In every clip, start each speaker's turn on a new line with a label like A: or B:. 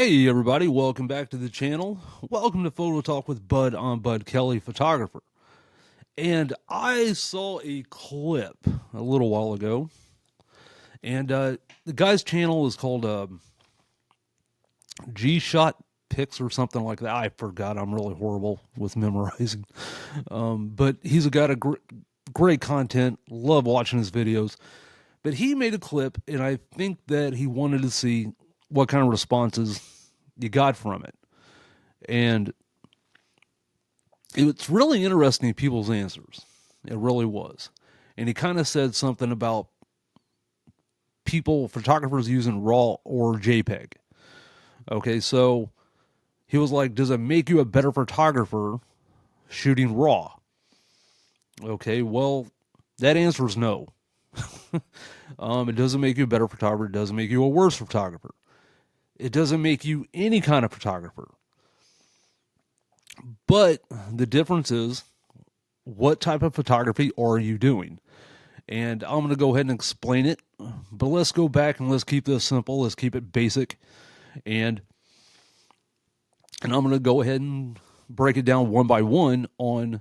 A: Hey everybody, welcome back to the channel. Welcome to Photo Talk with Bud on BKellyPhotographer. And I saw a clip a little while ago, and the guy's channel is called G-Shot Pics or something like that. I forgot. I'm really horrible with memorizing. But he's got a great content. Love watching his videos. But he made a clip, and I think that he wanted to see what kind of responses you got from it. And it's really interesting, people's answers. It really was. And he kind of said something about photographers using RAW or JPEG. Okay, so he was like, does it make you a better photographer shooting RAW? Okay, well, that answer is no. It doesn't make you a better photographer. It doesn't make you a worse photographer. It doesn't make you any kind of photographer. But the difference is, what type of photography are you doing? And I'm going to go ahead and explain it. But let's go back and let's keep this simple. Let's keep it basic. And I'm going to go ahead and break it down one by one on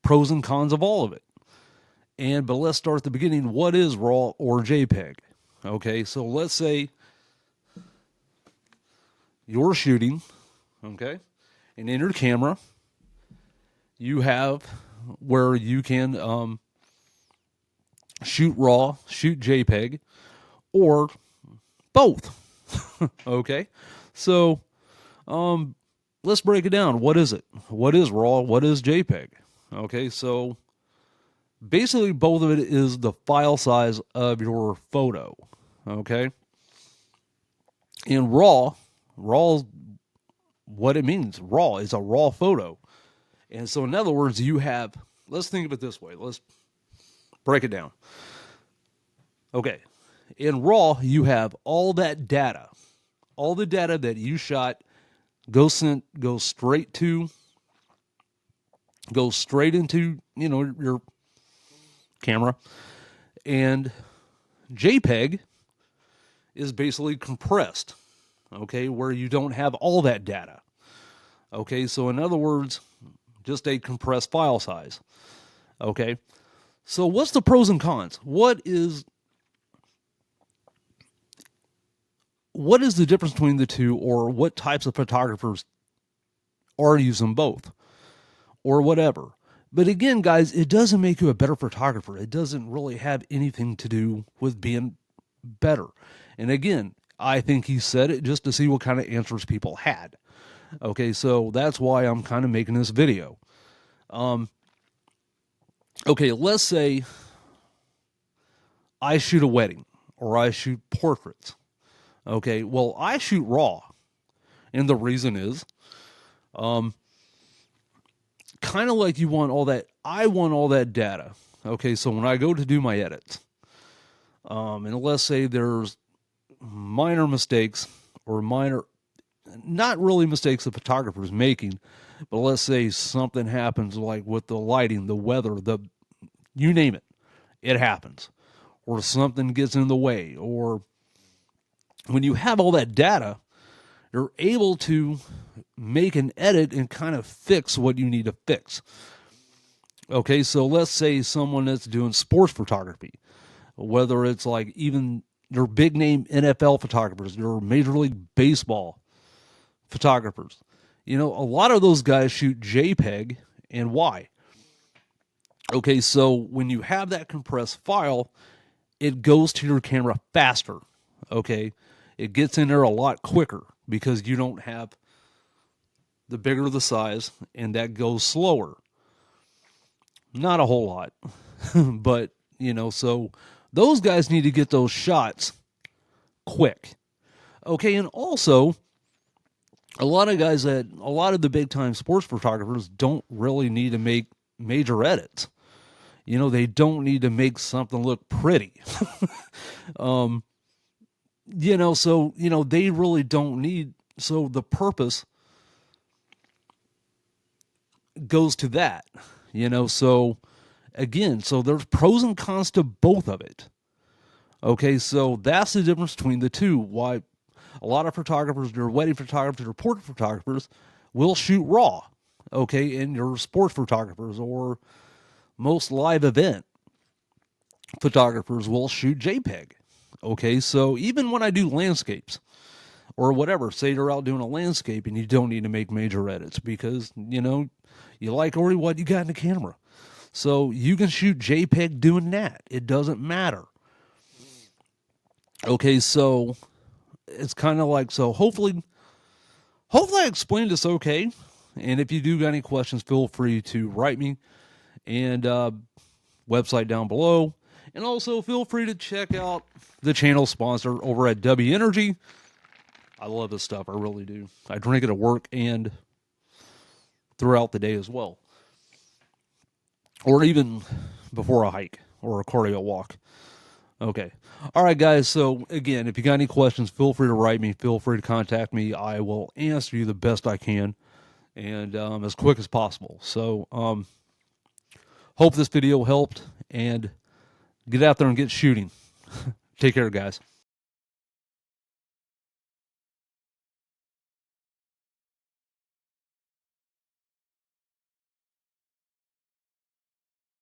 A: pros and cons of all of it. But let's start at the beginning. What is RAW or JPEG? Okay, so let's say you're shooting, okay, and in your camera, you have where you can shoot RAW, shoot JPEG, or both. Okay, so let's break it down. What is it? What is RAW? What is JPEG? Okay, so basically both of it is the file size of your photo. Okay, in RAW is what it means. RAW is a raw photo. And so in other words, let's think of it this way. Let's break it down. Okay. In RAW, you have all that data. All the data that you shot goes straight into, your camera. And JPEG is basically compressed. Okay, where you don't have all that data. Okay, so in other words, just a compressed file size. Okay, so what's the pros and cons? What is the difference between the two, or what types of photographers are using both, or whatever? But again, guys, it doesn't make you a better photographer. It doesn't really have anything to do with being better. And again, I think he said it just to see what kind of answers people had. Okay, so that's why I'm kind of making this video. Okay, let's say I shoot a wedding or I shoot portraits. Okay, well, I shoot RAW. And the reason is, kind of like you want all that, I want all that data. Okay, so when I go to do my edits, and let's say there's minor mistakes or not really mistakes the photographer's making, but let's say something happens like with the lighting, the weather, you name it, it happens. Or something gets in the way. Or when you have all that data, you're able to make an edit and kind of fix what you need to fix. Okay, so let's say someone that's doing sports photography, whether it's like even your big name NFL photographers, your Major League Baseball photographers. A lot of those guys shoot JPEG, and why? Okay, so when you have that compressed file, it goes to your camera faster. Okay, it gets in there a lot quicker because you don't have the bigger the size, and that goes slower. Not a whole lot, but so those guys need to get those shots quick. Okay, and also a lot of the big time sports photographers don't really need to make major edits. They don't need to make something look pretty. So they really don't need, so the purpose goes to that, so again, so there's pros and cons to both of it. Okay, so that's the difference between the two. Why A lot of photographers, your wedding photographers or portrait photographers, will shoot RAW, okay? And your sports photographers or most live event photographers will shoot JPEG, okay? So even when I do landscapes or whatever, say you're out doing a landscape and you don't need to make major edits because, you like already what you got in the camera. So you can shoot JPEG doing that. It doesn't matter. Okay, so it's kind of like, so hopefully I explained this okay. And if you do got any questions, feel free to write me and website down below. And also feel free to check out the channel sponsor over at W Energy. I love this stuff. I really do. I drink it at work and throughout the day as well. Or even before a hike or a cardio walk. Okay. All right, guys. So, again, if you got any questions, feel free to write me. Feel free to contact me. I will answer you the best I can and as quick as possible. So, hope this video helped and get out there and get shooting. Take care, guys.